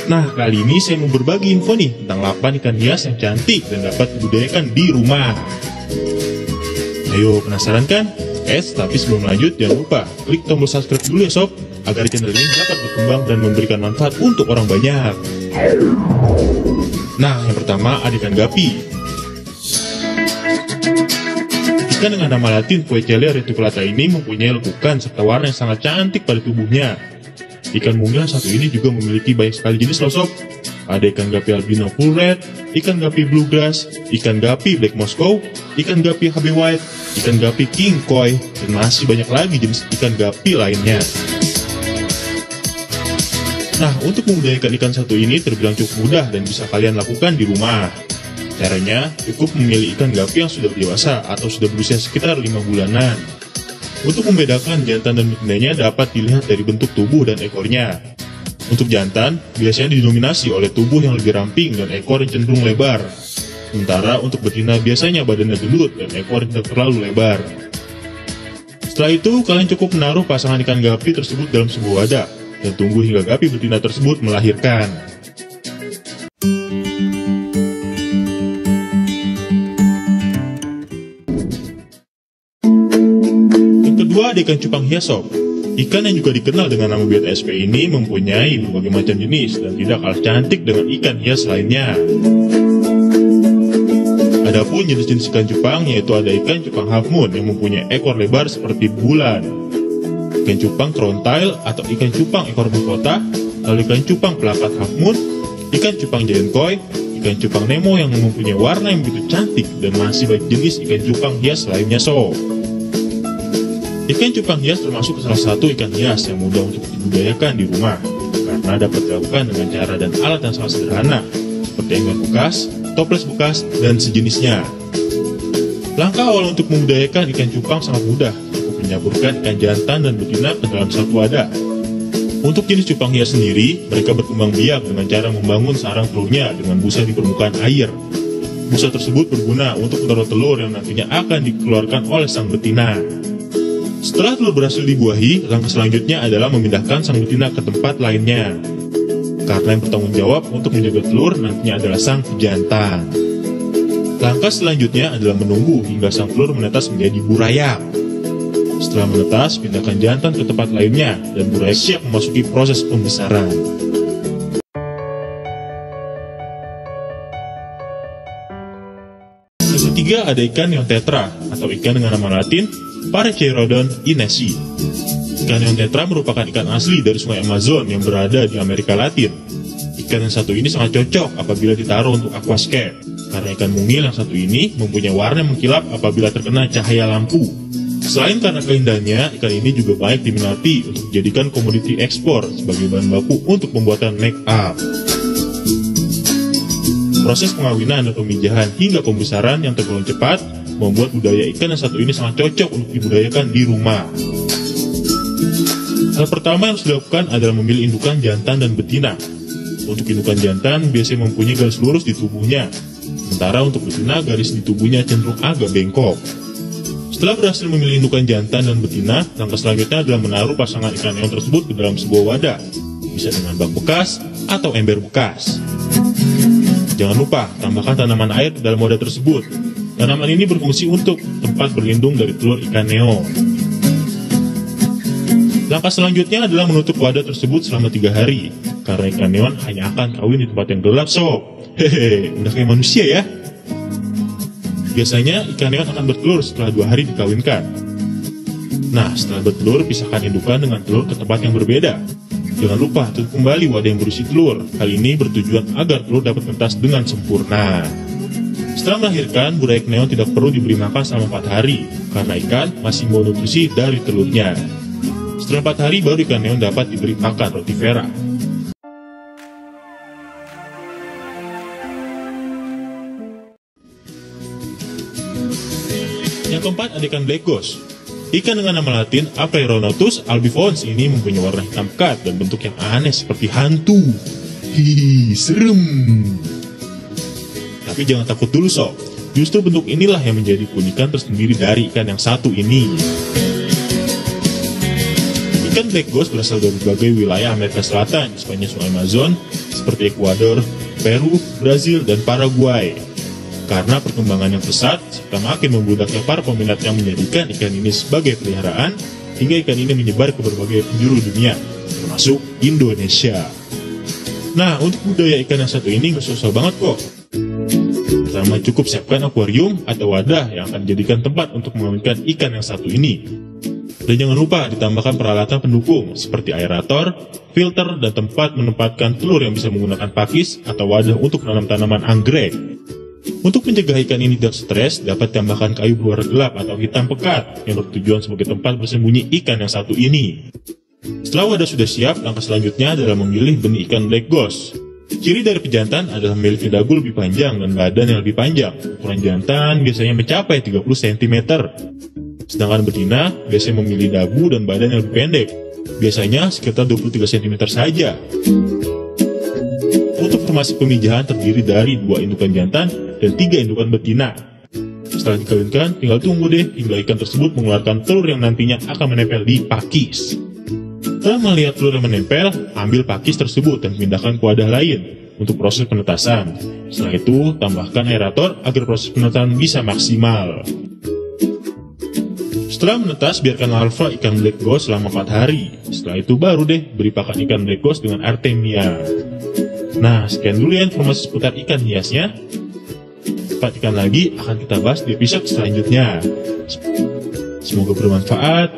Nah, kali ini saya mau berbagi info nih tentang 8 ikan hias yang cantik dan dapat dibudidayakan di rumah. Ayo, penasaran kan? Tapi sebelum lanjut jangan lupa klik tombol subscribe dulu ya sob, agar channel ini dapat berkembang dan memberikan manfaat untuk orang banyak. Nah, yang pertama ada ikan gapi. Ikan dengan nama latin Poecillia reticulata ini mempunyai lekukan serta warna yang sangat cantik pada tubuhnya. Ikan mungil satu ini juga memiliki banyak sekali jenis loh sob. Ada ikan gapi albino full red, ikan gapi bluegrass, ikan gapi black Moscow, ikan gapi HB white, ikan gapi king koi, dan masih banyak lagi jenis ikan gapi lainnya. Nah, untuk membudidayakan ikan satu ini terbilang cukup mudah dan bisa kalian lakukan di rumah. Caranya, cukup memilih ikan gapi yang sudah dewasa atau sudah berusia sekitar 5 bulanan. Untuk membedakan jantan dan betinanya dapat dilihat dari bentuk tubuh dan ekornya. Untuk jantan, biasanya didominasi oleh tubuh yang lebih ramping dan ekor yang cenderung lebar. Sementara untuk betina biasanya badannya gendut dan ekor tidak terlalu lebar. Setelah itu, kalian cukup menaruh pasangan ikan gapi tersebut dalam sebuah wadah dan tunggu hingga gapi betina tersebut melahirkan. Kedua, ada ikan cupang hias sob. Ikan yang juga dikenal dengan nama biota SP ini mempunyai berbagai macam jenis dan tidak kalah cantik dengan ikan hias lainnya. Adapun jenis-jenis ikan cupang yaitu ada ikan cupang half moon yang mempunyai ekor lebar seperti bulan, ikan cupang crown tail atau ikan cupang ekor mahkota, lalu ikan cupang pelakat half moon, ikan cupang giant koi, ikan cupang nemo yang mempunyai warna yang begitu cantik, dan masih banyak jenis ikan cupang hias lainnya sob. Ikan cupang hias termasuk salah satu ikan hias yang mudah untuk dibudidayakan di rumah karena dapat dilakukan dengan cara dan alat yang sangat sederhana seperti ember bekas, toples bekas, dan sejenisnya. Langkah awal untuk membudidayakan ikan cupang sangat mudah, cukup menyaburkan ikan jantan dan betina ke dalam satu wadah. Untuk jenis cupang hias sendiri, mereka berkembang biak dengan cara membangun sarang telurnya dengan busa di permukaan air. Busa tersebut berguna untuk menaruh telur yang nantinya akan dikeluarkan oleh sang betina. Setelah telur berhasil dibuahi, langkah selanjutnya adalah memindahkan sang betina ke tempat lainnya. Karena yang bertanggung jawab untuk menjaga telur nantinya adalah sang pejantan. Langkah selanjutnya adalah menunggu hingga sang telur menetas menjadi burayak. Setelah menetas, pindahkan jantan ke tempat lainnya dan burayak siap memasuki proses pembesaran. Yang ketiga ada ikan neon tetra atau ikan dengan nama latin Parechaerodon inesi. Ikan neon tetra merupakan ikan asli dari sungai Amazon yang berada di Amerika Latin. Ikan yang satu ini sangat cocok apabila ditaruh untuk aquascape, karena ikan mungil yang satu ini mempunyai warna yang mengkilap apabila terkena cahaya lampu. Selain karena keindahannya, ikan ini juga baik diminati untuk dijadikan komoditi ekspor sebagai bahan baku untuk pembuatan make up. Proses pengawinan dan pemijahan hingga pembesaran yang tergolong cepat membuat budaya ikan yang satu ini sangat cocok untuk dibudidayakan di rumah. Hal pertama yang harus dilakukan adalah memilih indukan jantan dan betina. Untuk indukan jantan biasanya mempunyai garis lurus di tubuhnya, sementara untuk betina garis di tubuhnya cenderung agak bengkok. Setelah berhasil memilih indukan jantan dan betina, langkah selanjutnya adalah menaruh pasangan ikan neon tersebut ke dalam sebuah wadah, bisa dengan bak bekas atau ember bekas. Jangan lupa tambahkan tanaman air ke dalam wadah tersebut. Tanaman ini berfungsi untuk tempat berlindung dari telur ikan neon. Langkah selanjutnya adalah menutup wadah tersebut selama 3 hari, karena ikan neon hanya akan kawin di tempat yang gelap sob. Hehehe, udah kayak manusia ya. Biasanya ikan neon akan bertelur setelah 2 hari dikawinkan. Nah, setelah bertelur, pisahkan indukan dengan telur ke tempat yang berbeda. Jangan lupa tutup kembali wadah yang berisi telur. Hal ini bertujuan agar telur dapat menetas dengan sempurna. Setelah melahirkan, burayak neon tidak perlu diberi makan selama 4 hari, karena ikan masih mau nutrisi dari telurnya. Setelah 4 hari, baru ikan neon dapat diberi pakan rotifera. Yang keempat ada ikan black ghost. Ikan dengan nama latin Apleuronautus albifons ini mempunyai warna hitam pekat dan bentuk yang aneh seperti hantu. Hihihi, serem. Tapi jangan takut dulu sob, justru bentuk inilah yang menjadi keunikan tersendiri dari ikan yang satu ini. Ikan black ghost berasal dari berbagai wilayah Amerika Selatan di sepanjang sungai Amazon seperti Ekuador, Peru, Brazil, dan Paraguay. Karena perkembangan yang pesat serta makin membludaknya para peminat yang menjadikan ikan ini sebagai peliharaan, hingga ikan ini menyebar ke berbagai penjuru dunia, termasuk Indonesia. Nah, untuk budaya ikan yang satu ini nggak susah banget kok. Pertama, cukup siapkan akuarium atau wadah yang akan dijadikan tempat untuk memainkan ikan yang satu ini. Dan jangan lupa ditambahkan peralatan pendukung seperti aerator, filter, dan tempat menempatkan telur yang bisa menggunakan pakis atau wadah untuk menanam tanaman anggrek. Untuk mencegah ikan ini tidak stres, dapat ditambahkan kayu berwarna gelap atau hitam pekat yang bertujuan sebagai tempat bersembunyi ikan yang satu ini. Setelah wadah sudah siap, langkah selanjutnya adalah memilih benih ikan black ghost. Ciri dari pejantan adalah memiliki dagu lebih panjang dan badan yang lebih panjang. Ukuran jantan biasanya mencapai 30 cm. Sedangkan betina biasanya memiliki dagu dan badan yang lebih pendek, biasanya sekitar 23 cm saja. Untuk formasi pemijahan terdiri dari 2 indukan jantan dan 3 indukan betina. Setelah dikawinkan, tinggal tunggu deh hingga ikan tersebut mengeluarkan telur yang nantinya akan menempel di pakis. Setelah melihat telur yang menempel, ambil pakis tersebut dan pindahkan ke wadah lain untuk proses penetasan. Setelah itu, tambahkan aerator agar proses penetasan bisa maksimal. Setelah menetas, biarkan larva ikan black ghost selama 4 hari. Setelah itu baru deh beri pakan ikan black ghost dengan Artemia. Nah, sekian dulu ya informasi seputar ikan hiasnya. 4 ikan lagi akan kita bahas di episode selanjutnya. Semoga bermanfaat.